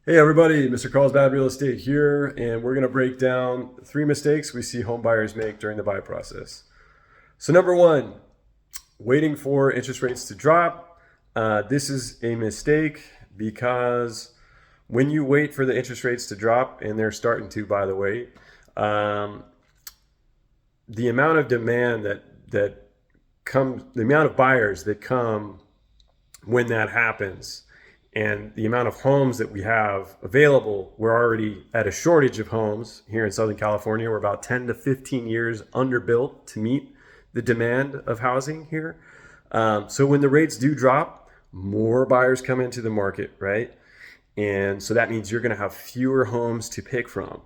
Hey everybody, Mr. Carlsbad Real Estate here, and we're going to break down 3 mistakes we see home buyers make during the buy process. So number one, waiting for interest rates to drop. This is a mistake because when you wait for the interest rates to drop, and they're starting to, by the way, um, the amount of demand that comes, the amount of buyers that come when that happens, and the amount of homes that we have available, we're already at a shortage of homes here in Southern California. We're about 10 to 15 years underbuilt to meet the demand of housing here. So when the rates do drop, more buyers come into the market, right? And so that means you're going to have fewer homes to pick from.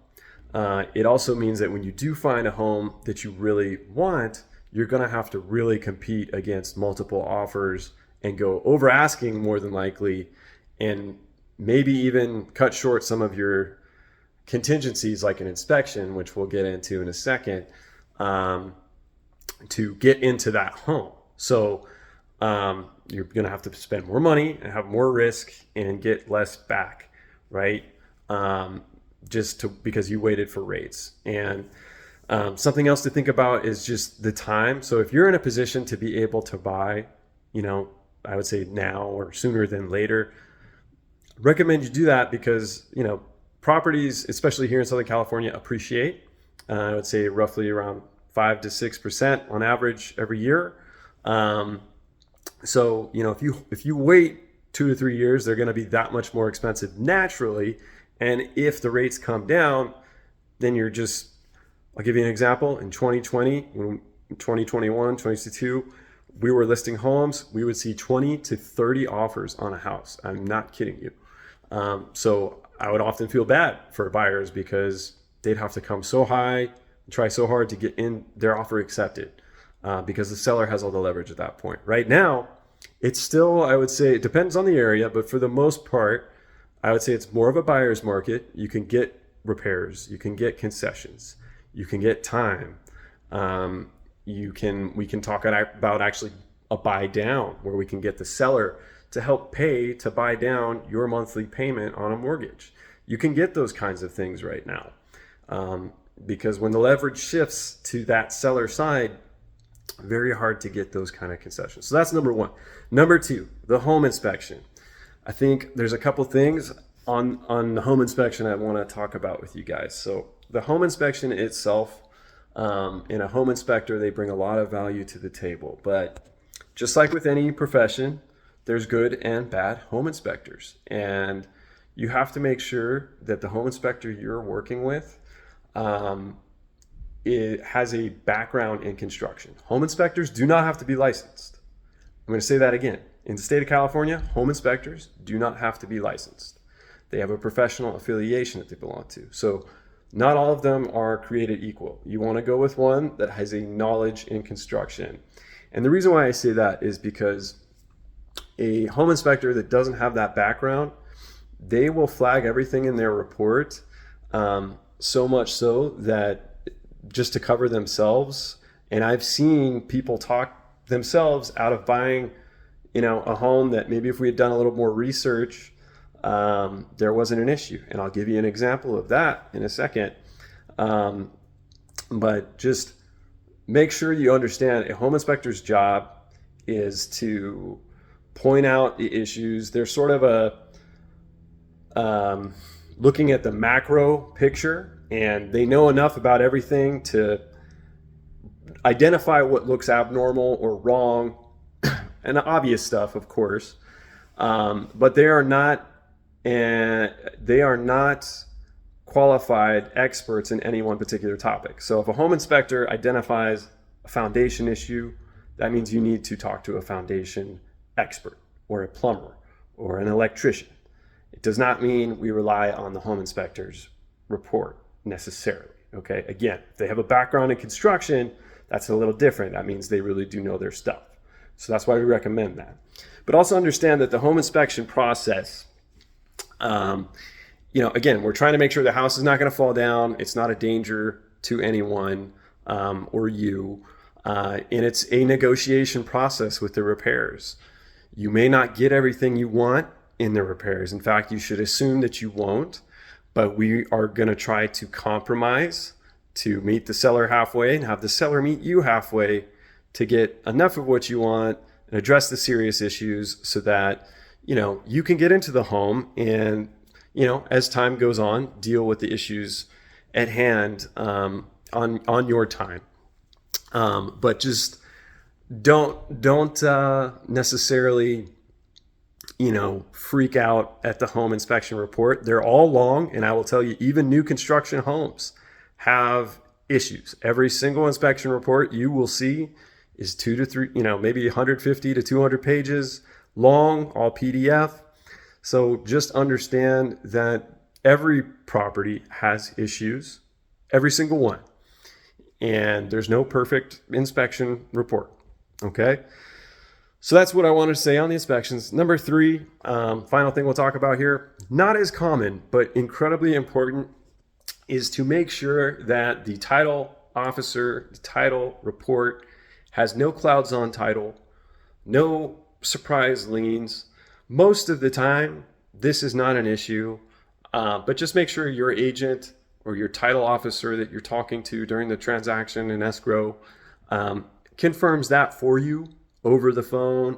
It also means that when you do find a home that you really want, you're going to have to really compete against multiple offers and go over asking more than likely, and maybe even cut short some of your contingencies like an inspection, which we'll get into in a second, to get into that home. So you're going to have to spend more money and have more risk and get less back, right? Because you waited for rates. And something else to think about is just the time. So if you're in a position to be able to buy, I would say now or sooner than later, recommend you do that because, properties, especially here in Southern California, appreciate. I would say roughly around 5 to 6% on average every year. So, if you wait 2 to 3 years, they're going to be that much more expensive naturally. And if the rates come down, then I'll give you an example. In 2020, 2021, 2022, we were listing homes, we would see 20 to 30 offers on a house. I'm not kidding you. So I would often feel bad for buyers because they'd have to come so high, try so hard to get in their offer accepted, because the seller has all the leverage at that point. Right now, it's still, I would say, it depends on the area, but for the most part, I would say it's more of a buyer's market. You can get repairs, you can get concessions, you can get time. We can talk about actually a buy down where we can get the seller to help pay to buy down your monthly payment on a mortgage. You can get those kinds of things right now, because when the leverage shifts to that seller side, very hard to get those kind of concessions. So that's number one. Number two, the home inspection. I think there's a couple things on the home inspection I want to talk about with you guys. So the home inspection itself, in a home inspector, they bring a lot of value to the table. But just like with any profession, there's good and bad home inspectors. And you have to make sure that the home inspector you're working with, it has a background in construction. Home inspectors do not have to be licensed. I'm going to say that again. In the state of California, home inspectors do not have to be licensed. They have a professional affiliation that they belong to. So not all of them are created equal. You want to go with one that has a knowledge in construction. And the reason why I say that is because a home inspector that doesn't have that background, they will flag everything in their report, so much so that just to cover themselves. And I've seen people talk themselves out of buying, a home that maybe if we had done a little more research, there wasn't an issue. And I'll give you an example of that in a second. But just make sure you understand a home inspector's job is to point out the issues. They're sort of looking at the macro picture, and they know enough about everything to identify what looks abnormal or wrong, and the obvious stuff, of course. But they are not qualified experts in any one particular topic. So if a home inspector identifies a foundation issue, that means you need to talk to a foundation expert or a plumber or an electrician. It does not mean we rely on the home inspector's report necessarily. Okay, again, if they have a background in construction, that's a little different. That means they really do know their stuff. So that's why we recommend that. But also understand that the home inspection process, again, we're trying to make sure the house is not going to fall down. It's not a danger to anyone or you. And it's a negotiation process with the repairs. You may not get everything you want in the repairs. In fact, you should assume that you won't, but we are going to try to compromise to meet the seller halfway and have the seller meet you halfway to get enough of what you want and address the serious issues so that, you can get into the home and, as time goes on, deal with the issues at hand on your time. But just don't necessarily, freak out at the home inspection report. They're all long, and I will tell you, even new construction homes have issues. Every single inspection report you will see is 2 to 3, maybe 150 to 200 pages long, all PDF. So just understand that every property has issues, every single one. And there's no perfect inspection report. Okay. So that's what I wanted to say on the inspections. Number 3, final thing we'll talk about here, not as common, but incredibly important, is to make sure that the title officer, the title report has no clouds on title, no surprise liens. Most of the time, this is not an issue, but just make sure your agent or your title officer that you're talking to during the transaction in escrow confirms that for you over the phone,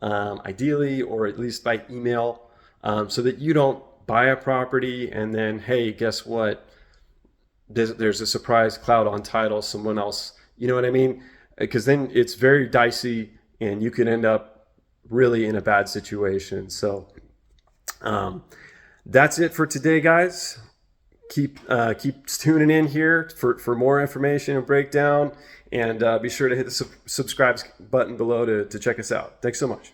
ideally, or at least by email, so that you don't buy a property and then, hey, guess what? There's a surprise cloud on title, someone else, you know what I mean? Because then it's very dicey and you can end up really in a bad situation. So that's it for today, guys. Keep tuning in here for more information and breakdown, and be sure to hit the subscribe button below to check us out. Thanks so much.